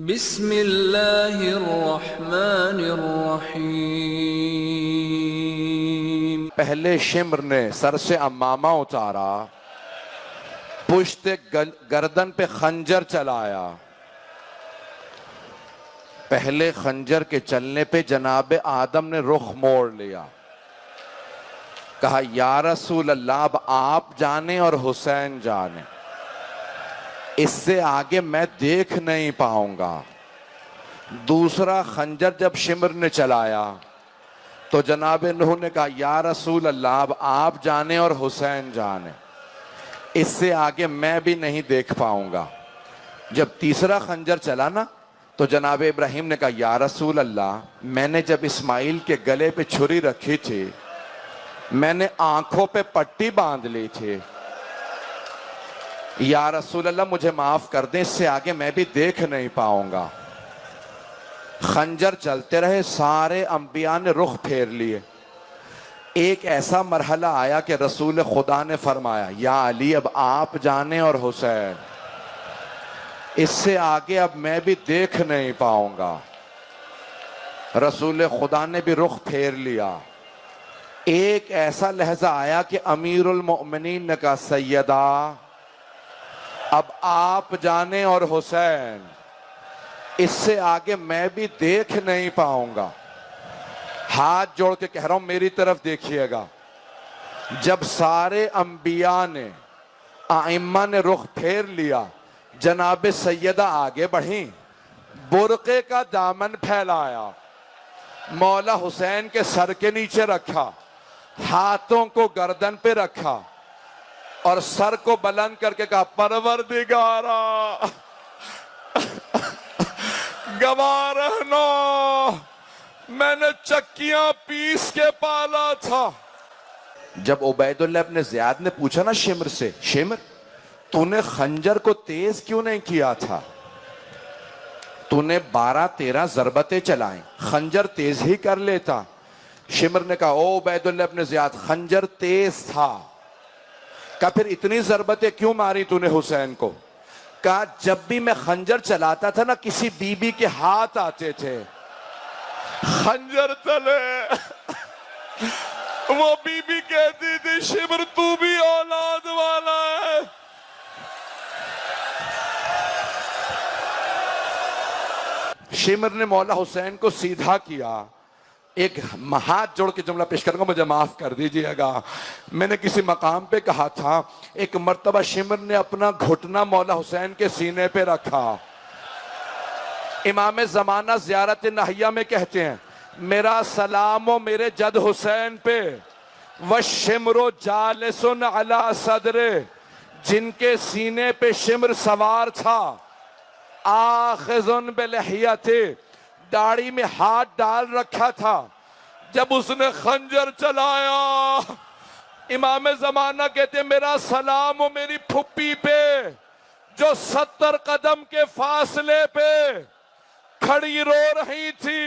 بسم اللہ الرحمن الرحیم۔ پہلے شمر نے سر سے امامہ اتارا، پشت گردن پہ خنجر چلایا۔ پہلے خنجر کے چلنے پہ جناب آدم نے رخ موڑ لیا، کہا یا رسول اللہ اب آپ جانے اور حسین جانے، اس سے آگے میں دیکھ نہیں پاؤں گا۔ دوسرا خنجر جب شمر نے چلایا تو جناب نوح نے کہا یا رسول اللہ اب آپ جانے اور حسین جانے، اس سے آگے میں بھی نہیں دیکھ پاؤں گا۔ جب تیسرا خنجر چلا نا تو جناب ابراہیم نے کہا یا رسول اللہ میں نے جب اسماعیل کے گلے پہ چھری رکھی تھی، میں نے آنکھوں پہ پٹی باندھ لی تھی، یا رسول اللہ مجھے معاف کر دیں، اس سے آگے میں بھی دیکھ نہیں پاؤں گا۔ خنجر چلتے رہے، سارے انبیاء نے رخ پھیر لیے۔ ایک ایسا مرحلہ آیا کہ رسول خدا نے فرمایا یا علی اب آپ جانے اور حسین، اس سے آگے اب میں بھی دیکھ نہیں پاؤں گا۔ رسول خدا نے بھی رخ پھیر لیا۔ ایک ایسا لحظہ آیا کہ امیر المؤمنین نے کہا سیدہ اب آپ جانے اور حسین، اس سے آگے میں بھی دیکھ نہیں پاؤں گا۔ ہاتھ جوڑ کے کہہ رہا ہوں میری طرف دیکھیے گا۔ جب سارے انبیاء نے ائمہ نے رخ پھیر لیا، جناب سیدہ آگے بڑھیں، برقعے کا دامن پھیلایا، مولا حسین کے سر کے نیچے رکھا، ہاتھوں کو گردن پہ رکھا اور سر کو بلند کر کے کہا پروردگارا گواہ رہنا میں نے چکیاں پیس کے پالا تھا۔ جب عبید اللہ ابن زیاد نے پوچھا نا شمر سے، شمر تو نے خنجر کو تیز کیوں نہیں کیا تھا؟ تو نے 12-13 ضربتیں چلائیں، خنجر تیز ہی کر لیتا۔ شمر نے کہا او عبید اللہ ابن زیاد خنجر تیز تھا، کہا پھر اتنی ضربتیں کیوں ماری تو نے حسین کو؟ کہا جب بھی میں خنجر چلاتا تھا نا کسی بی بی کے ہاتھ آتے تھے، خنجر تلے وہ بی بی کہتی تھی شمر تو بھی اولاد والا ہے۔ شمر نے مولا حسین کو سیدھا کیا۔ ایک ہاتھ جوڑ کے جملہ پیش کروں گا، مجھے معاف کر دیجئے گا۔ میں نے کسی مقام پہ کہا تھا ایک مرتبہ شمر نے اپنا گھٹنا مولا حسین کے سینے پہ رکھا۔ امام زمانہ زیارت نہیہ میں کہتے ہیں میرا سلام و میرے جد حسین پہ وَالشِّمْرُ جَالِسٌ عَلَى صَدْرِ، جن کے سینے پہ شمر سوار تھا، آخذٌ بِلِحْيَتِهِ، داڑھی میں ہاتھ ڈال رکھا تھا۔ جب اس نے خنجر چلایا، امام زمانہ کہتے ہیں میرا سلام و میری پھپی پہ جو 70 قدم کے فاصلے پہ کھڑی رو رہی تھی،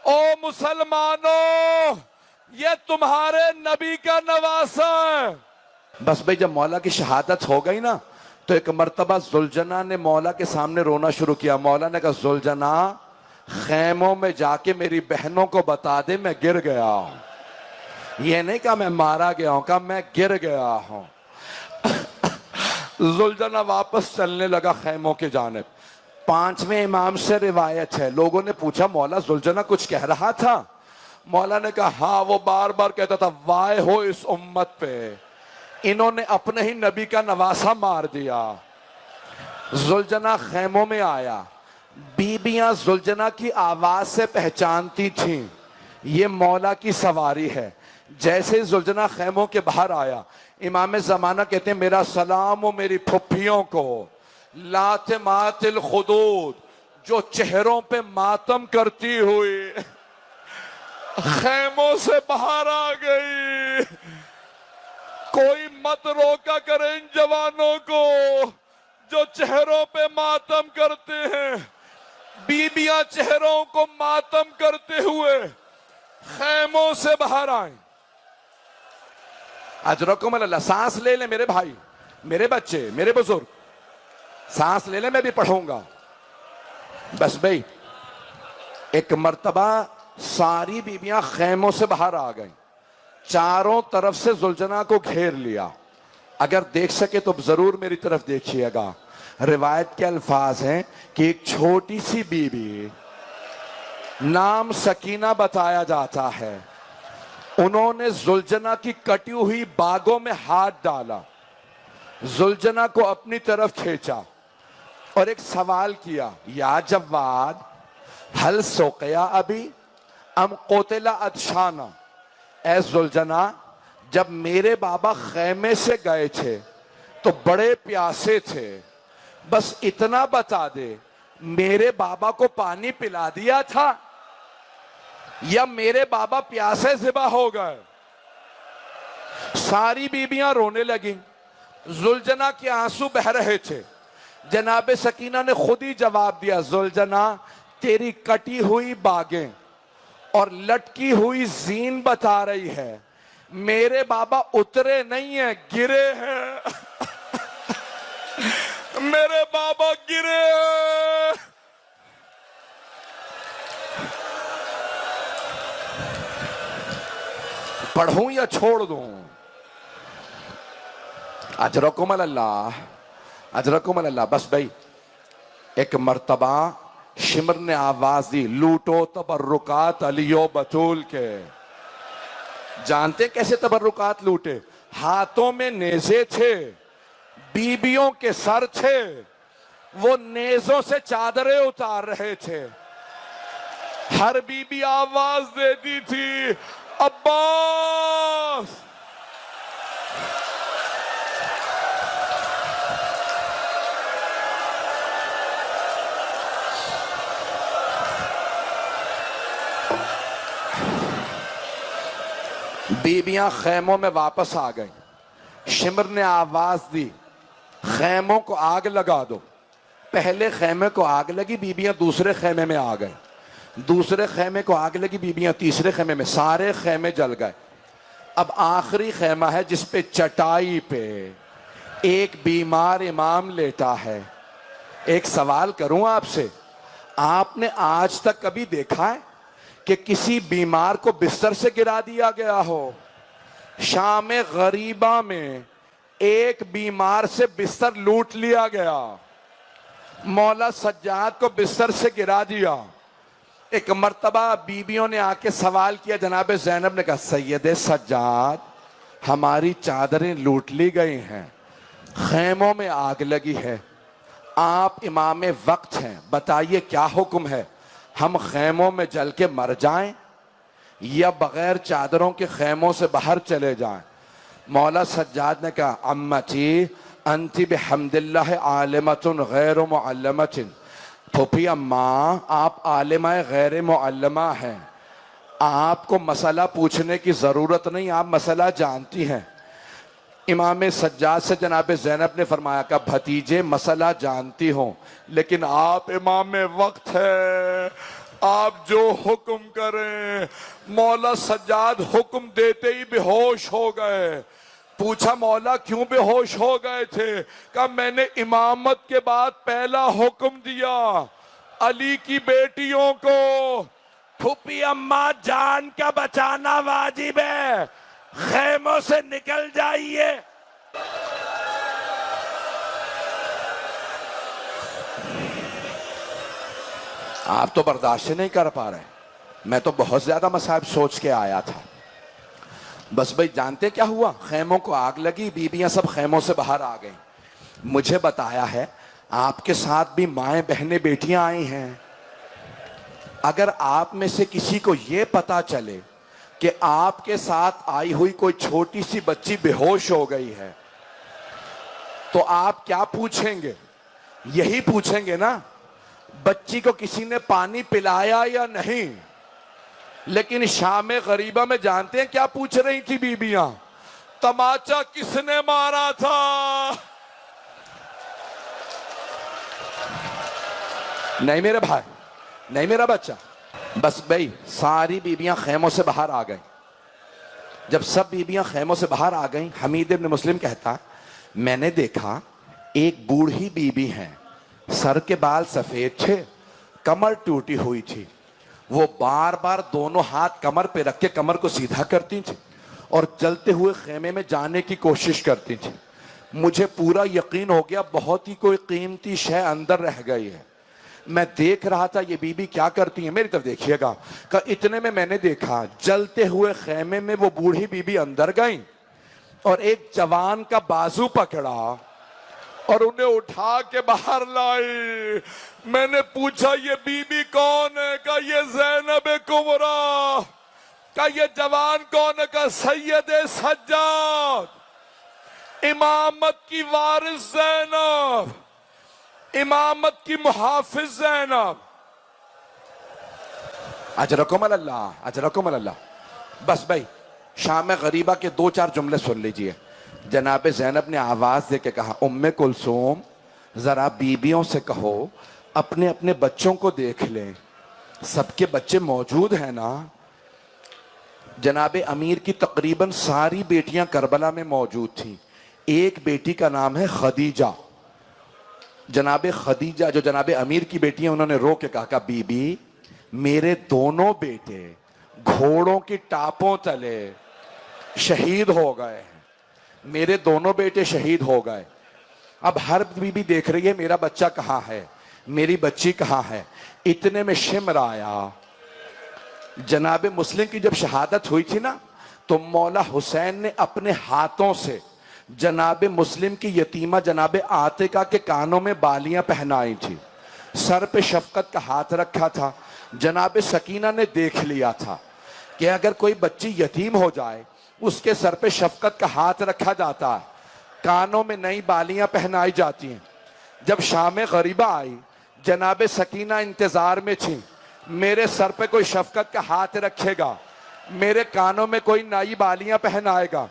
او مسلمانوں یہ تمہارے نبی کا نواسہ ہے۔ بس بھئی جب مولا کی شہادت ہو گئی نا تو ایک مرتبہ زلجنہ نے مولا کے سامنے رونا شروع کیا۔ مولا نے کہا زلجنہ خیموں میں جا کے میری بہنوں کو بتا دے میں گر گیا ہوں۔ یہ نہیں کہا میں مارا گیا ہوں، کہا میں گر گیا ہوں۔ زلجنہ واپس چلنے لگا خیموں کی جانب۔ 5ویں امام سے روایت ہے، لوگوں نے پوچھا مولا زلجنہ کچھ کہہ رہا تھا؟ مولا نے کہا ہاں وہ بار بار کہتا تھا وائے ہو اس امت پہ، انہوں نے اپنے ہی نبی کا نواسہ مار دیا۔ زلجنہ خیموں میں آیا، بیبیاں زلجنہ کی آواز سے پہچانتی تھیں یہ مولا کی سواری ہے۔ جیسے زلجنہ خیموں کے باہر آیا، امام زمانہ کہتے ہیں میرا سلام و میری پھپھیوں کو لاتمات الخدود، جو چہروں پہ ماتم کرتی ہوئی خیموں سے باہر آ گئی۔ کوئی مت روکا کرے ان جوانوں کو جو چہروں پہ ماتم کرتے ہیں۔ بیبیاں چہروں کو ماتم کرتے ہوئے خیموں سے باہر آئیں۔ اجرکم اللہ، سانس لے لیں میرے بھائی، میرے بچے، میرے بزرگ، سانس لے لیں، میں بھی پڑھوں گا۔ بس بھائی ایک مرتبہ ساری بیویاں خیموں سے باہر آ گئیں، چاروں طرف سے زلجنا کو گھیر لیا. اگر دیکھ سکے تو ضرور میری طرف دیکھیے گا. روایت کے الفاظ ہیں کہ ایک چھوٹی سی بیوی نام سکینہ بتایا جاتا ہے، انہوں نے زلجنا کی کٹی ہوئی باگوں میں ہاتھ ڈالا، زلجنا کو اپنی طرف کھینچا اور ایک سوال کیا، یا جواد حل سوقیا ابھی ام قتل ادشانا. اے زلجنا، جب میرے بابا خیمے سے گئے تھے تو بڑے پیاسے تھے، بس اتنا بتا دے میرے بابا کو پانی پلا دیا تھا یا میرے بابا پیاسے ذبح ہو گئے. ساری بیویاں رونے لگیں، زلجنا کے آنسو بہہ رہے تھے. جناب سکینہ نے خود ہی جواب دیا، زلجنا تیری کٹی ہوئی باگیں اور لٹکی ہوئی زین بتا رہی ہے، میرے بابا اترے نہیں ہیں، گرے ہیں. میرے بابا گرے ہیں. پڑھوں یا چھوڑ دوں؟ اجرکم اللہ، اجرکم اللہ. بس بھائی ایک مرتبہ شمر نے آواز دی، لوٹو تبرکات علی و بطول کے. جانتے کیسے تبرکات لوٹے؟ ہاتھوں میں نیزے تھے، بیبیوں کے سر تھے، وہ نیزوں سے چادریں اتار رہے تھے. ہر بیوی آواز دیتی تھی، عباس. بیویاں خیموں میں واپس آ گئیں. شمر نے آواز دی، خیموں کو آگ لگا دو. پہلے خیمے کو آگ لگی، بیویاں دوسرے خیمے میں آ گئیں. دوسرے خیمے کو آگ لگی، بیویاں تیسرے خیمے میں. سارے خیمے جل گئے. اب آخری خیمہ ہے جس پہ چٹائی پہ ایک بیمار امام لیٹا ہے. ایک سوال کروں آپ سے، آپ نے آج تک کبھی دیکھا ہے کہ کسی بیمار کو بستر سے گرا دیا گیا ہو؟ شام غریبہ میں ایک بیمار سے بستر لوٹ لیا گیا، مولا سجاد کو بستر سے گرا دیا. ایک مرتبہ بیویوں نے آ کے سوال کیا، جناب زینب نے کہا، سید سجاد ہماری چادریں لوٹ لی گئی ہیں، خیموں میں آگ لگی ہے، آپ امام وقت ہیں، بتائیے کیا حکم ہے؟ ہم خیموں میں جل کے مر جائیں یا بغیر چادروں کے خیموں سے باہر چلے جائیں؟ مولا سجاد نے کہا، امتی انتی بحمد اللہ عالمۃ غیر معلمۃ. پھوپھی اماں آپ عالمہ غیر معلمہ ہیں، آپ کو مسئلہ پوچھنے کی ضرورت نہیں، آپ مسئلہ جانتی ہیں. امام سجاد سے جناب زینب نے فرمایا کہ بھتیجے مسئلہ جانتی ہوں لیکن آپ امام وقت ہے، آپ جو حکم کریں. مولا سجاد حکم دیتے ہی بے ہوش ہو گئے. پوچھا مولا کیوں بے ہوش ہو گئے تھے؟ کہا میں نے امامت کے بعد پہلا حکم دیا علی کی بیٹیوں کو، پھوپھی اماں جان کا بچانا واجب ہے، خیموں سے نکل جائیے. آپ تو برداشت نہیں کر پا رہے. میں تو بہت زیادہ مصائب سوچ کے آیا تھا. بس بھائی جانتے کیا ہوا؟ خیموں کو آگ لگی، بیویاں سب خیموں سے باہر آ گئیں. مجھے بتایا ہے آپ کے ساتھ بھی مائیں بہنیں بیٹیاں آئی ہیں. اگر آپ میں سے کسی کو یہ پتا چلے کہ آپ کے ساتھ آئی ہوئی کوئی چھوٹی سی بچی بے ہوش ہو گئی ہے تو آپ کیا پوچھیں گے؟ یہی پوچھیں گے نا، بچی کو کسی نے پانی پلایا یا نہیں. لیکن شام غریبہ میں جانتے ہیں کیا پوچھ رہی تھی بیبیاں؟ تماچا کس نے مارا تھا؟ نہیں میرے بھائی، نہیں میرا بچہ. بس بھائی ساری بیبیاں خیموں سے باہر آ گئیں. جب سب بیبیاں خیموں سے باہر آ گئیں، حمید ابن مسلم کہتا میں نے دیکھا ایک بوڑھی بیوی ہیں، سر کے بال سفید تھے، کمر ٹوٹی ہوئی تھی، وہ بار بار دونوں ہاتھ کمر پہ رکھ کے کمر کو سیدھا کرتی تھی اور جلتے ہوئے خیمے میں جانے کی کوشش کرتی تھی۔ مجھے پورا یقین ہو گیا بہت ہی کوئی قیمتی شے اندر رہ گئی ہے۔ میں دیکھ رہا تھا یہ بی بی کیا کرتی ہیں، میری طرف دیکھیے گا۔ کہ اتنے میں نے دیکھا جلتے ہوئے خیمے میں وہ بوڑھی بی بی اندر گئیں اور ایک جوان کا بازو پکڑا اور انہیں اٹھا کے باہر لائی۔ میں نے پوچھا یہ بی بی کون ہے؟ کہا یہ زینب کبریٰ۔ کہا یہ جوان کون ہے؟ کہا سید سجاد، امامت کی وارث زینب، امامت کی محافظ زینب۔ اجرکم اللہ، اجرکم اللہ۔ بس بھائی شام غریبہ کے 2-4 جملے سن لیجئے۔ جناب زینب نے آواز دے کے کہا ام کلثوم ذرا بیویوں سے کہو اپنے اپنے بچوں کو دیکھ لیں، سب کے بچے موجود ہیں نا؟ جناب امیر کی تقریباً ساری بیٹیاں کربلا میں موجود تھیں، ایک بیٹی کا نام ہے خدیجہ۔ جناب خدیجہ جو جناب امیر کی بیٹی ہیں، انہوں نے رو کے کہا بی بی میرے دونوں بیٹے گھوڑوں کی ٹاپوں تلے شہید ہو گئے ہیں، میرے دونوں بیٹے شہید ہو گئے۔ اب ہر بی بی دیکھ رہی ہے میرا بچہ کہاں ہے، میری بچی کہاں ہے۔ اتنے میں شمر آیا۔ جناب مسلم کی جب شہادت ہوئی تھی نا تو مولا حسین نے اپنے ہاتھوں سے جناب مسلم کی یتیمہ جناب عاتقہ کے کانوں میں بالیاں پہنائی تھی، سر پہ شفقت کا ہاتھ رکھا تھا۔ جناب سکینہ نے دیکھ لیا تھا کہ اگر کوئی بچی یتیم ہو جائے اس کے سر پہ شفقت کا ہاتھ رکھا جاتا ہے، کانوں میں نئی بالیاں پہنائی جاتی ہیں۔ جب شام غریبہ آئی جناب سکینہ انتظار میں تھیں، میرے سر پہ کوئی شفقت کا ہاتھ رکھے گا، میرے کانوں میں کوئی نئی بالیاں پہنائے گا۔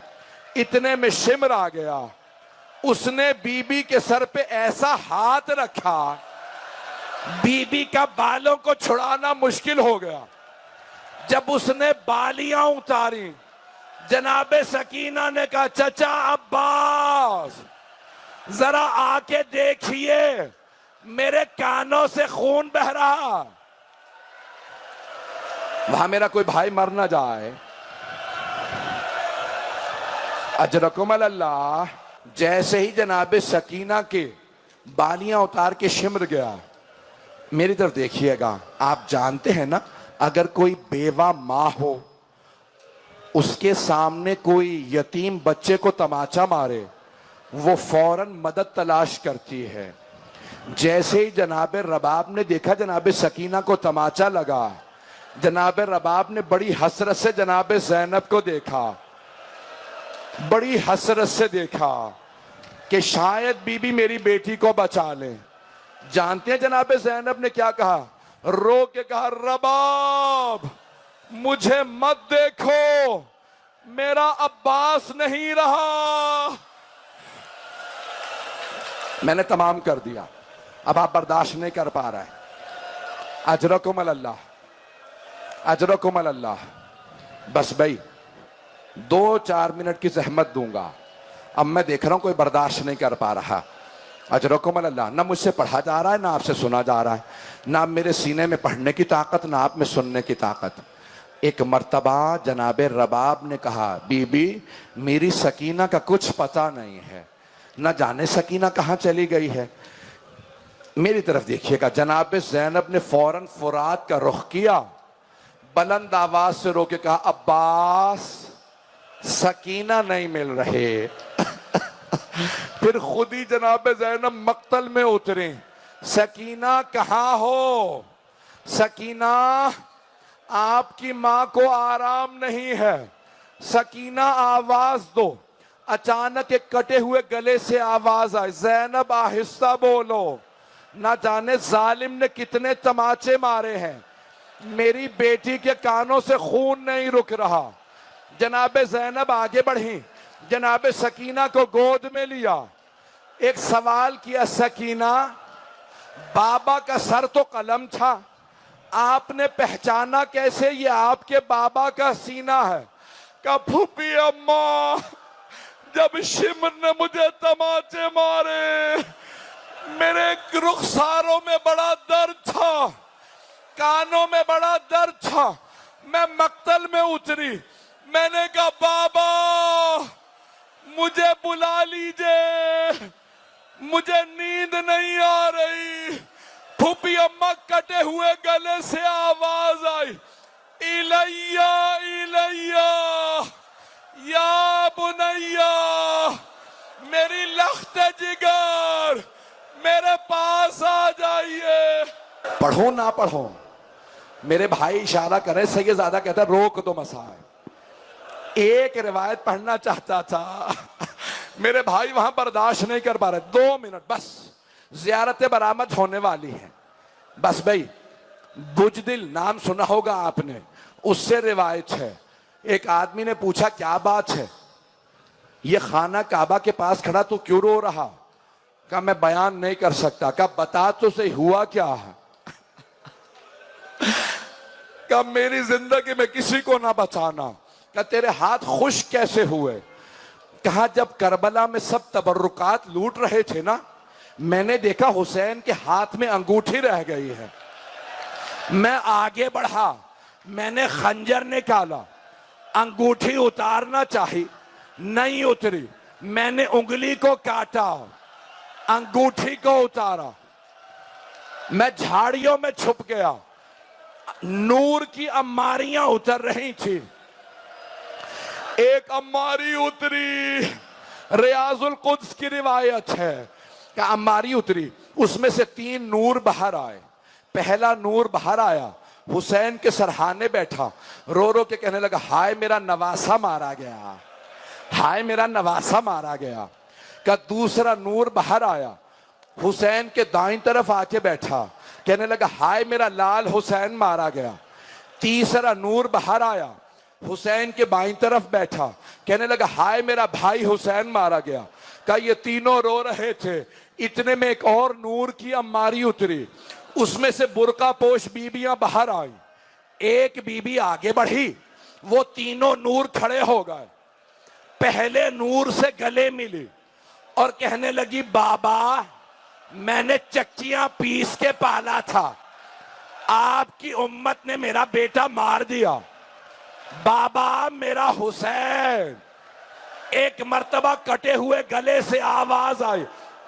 اتنے میں شمر آ گیا، اس نے بی بی کے سر پہ ایسا ہاتھ رکھا بی بی کا بالوں کو چھڑانا مشکل ہو گیا۔ جب اس نے بالیاں اتاری جناب سکینہ نے کہا چچا عباس ذرا آ کے دیکھیے میرے کانوں سے خون بہ رہا، وہاں میرا کوئی بھائی مر نہ جائے۔ اجرکم اللہ۔ جیسے ہی جناب سکینہ کے بالیاں اتار کے شمر گیا، میری طرف دیکھیے گا، آپ جانتے ہیں نا اگر کوئی بیوہ ماں ہو اس کے سامنے کوئی یتیم بچے کو تماچا مارے وہ فوراً مدد تلاش کرتی ہے۔ جیسے ہی جناب رباب نے دیکھا جناب سکینہ کو تماچا لگا، جناب رباب نے بڑی حسرت سے جناب زینب کو دیکھا، بڑی حسرت سے دیکھا کہ شاید بی بی میری بیٹی کو بچا لیں۔ جانتے ہیں جناب زینب نے کیا کہا؟ رو کے کہا رباب مجھے مت دیکھو، میرا عباس نہیں رہا۔ میں نے تمام کر دیا، اب آپ برداشت نہیں کر پا رہے۔ اجرکم اللہ، اجرکم اللہ۔ بس بھائی 2-4 منٹ کی زحمت دوں گا، اب میں دیکھ رہا ہوں کوئی برداشت نہیں کر پا رہا۔ اجرکم اللہ۔ نہ مجھ سے پڑھا جا رہا ہے نہ آپ سے سنا جا رہا ہے، نہ میرے سینے میں پڑھنے کی طاقت نہ آپ میں سننے کی طاقت۔ ایک مرتبہ جناب رباب نے کہا بی بی میری سکینہ کا کچھ پتہ نہیں ہے، نہ جانے سکینہ کہاں چلی گئی ہے۔ میری طرف دیکھیے گا، جناب زینب نے فوراً فرات کا رخ کیا، بلند آواز سے رو کے کہا عباس سکینہ نہیں مل رہے۔ پھر خود ہی جناب زینب مقتل میں اتریں، سکینہ کہاں ہو؟ سکینہ آپ کی ماں کو آرام نہیں ہے، سکینہ آواز دو۔ اچانک ایک کٹے ہوئے گلے سے آواز آئی زینب آہستہ بولو، نہ جانے ظالم نے کتنے تماچے مارے ہیں، میری بیٹی کے کانوں سے خون نہیں رک رہا۔ جناب زینب آگے بڑھی، جناب سکینہ کو گود میں لیا، ایک سوال کیا سکینہ بابا کا سر تو قلم تھا، آپ نے پہچانا کیسے یہ آپ کے بابا کا سینہ ہے؟ کہا پھوپھی اماں جب شمر نے مجھے تماچے مارے میرے رخساروں میں بڑا درد تھا، کانوں میں بڑا درد تھا. میں مقتل میں اتری. میں نے کہا بابا مجھے بلا لیجئے, مجھے نیند نہیں آ رہی. پھوپھی اماں کٹے ہوئے گلے سے آواز آئی, الیہ الیہ یا بنیا, میری لخت جگر میرے پاس آ جائیے. پڑھو نہ پڑھو, میرے بھائی اشارہ کرے, سیدزادہ کہتا ہے روک دو مسائل. ایک روایت پڑھنا چاہتا تھا, میرے بھائی وہاں برداشت نہیں کر پا رہے. 2 منٹ بس, زیارت برآمد ہونے والی ہے. بس بھائی, بجدل نام سنا ہوگا آپ نے, اس سے روایت ہے. ایک آدمی نے پوچھا کیا بات ہے, یہ خانہ کعبہ کے پاس کھڑا تو کیوں رو رہا؟ کہا میں بیان نہیں کر سکتا. کہا بتا تو صحیح ہوا کیا ہے؟ کہا میری زندگی میں کسی کو نہ بچانا. کہا تیرے ہاتھ خشک کیسے ہوئے؟ کہا جب کربلا میں سب تبرکات لوٹ رہے تھے نا, میں نے دیکھا حسین کے ہاتھ میں انگوٹھی رہ گئی ہے. میں آگے بڑھا, میں نے خنجر نکالا, انگوٹھی اتارنا چاہی, نہیں اتری. میں نے انگلی کو کاٹا, انگوٹھی کو اتارا. میں جھاڑیوں میں چھپ گیا, نور کی اماریاں اتر رہی تھی. ایک اماری اتری, ریاض القدس کی روایت ہے کہ اماری اتری, اس میں سے 3 نور باہر آئے. پہلا نور باہر آیا, حسین کے سرہانے بیٹھا, رو رو کے کہنے لگا ہائے میرا نواسا مارا گیا, ہائے میرا نواسا مارا گیا. کہ دوسرا نور باہر آیا, حسین کے دائیں طرف آ کے بیٹھا, کہنے لگا ہائے میرا لال حسین مارا گیا. تیسرا نور باہر آیا, حسین کے بائیں طرف بیٹھا, کہنے لگا ہائے میرا بھائی حسین مارا گیا. کہا یہ تینوں رو رہے تھے, اتنے میں ایک اور نور کی اماری اتری, اس میں سے برقع پوش بیبیاں باہر آئیں. ایک بیوی آگے بڑھی, وہ تینوں نور کھڑے ہو گئے. پہلے نور سے گلے ملی اور کہنے لگی بابا میں نے چکیاں پیس کے پالا تھا, آپ کی امت نے میرا بیٹا مار دیا. بابا میرا حسین. ایک مرتبہ کٹے ہوئے گلے سے آواز آئی,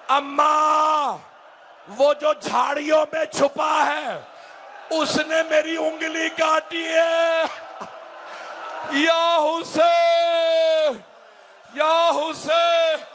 اماں وہ جو جھاڑیوں میں چھپا ہے اس نے میری انگلی کاٹی ہے. یا حسین, یا حسین.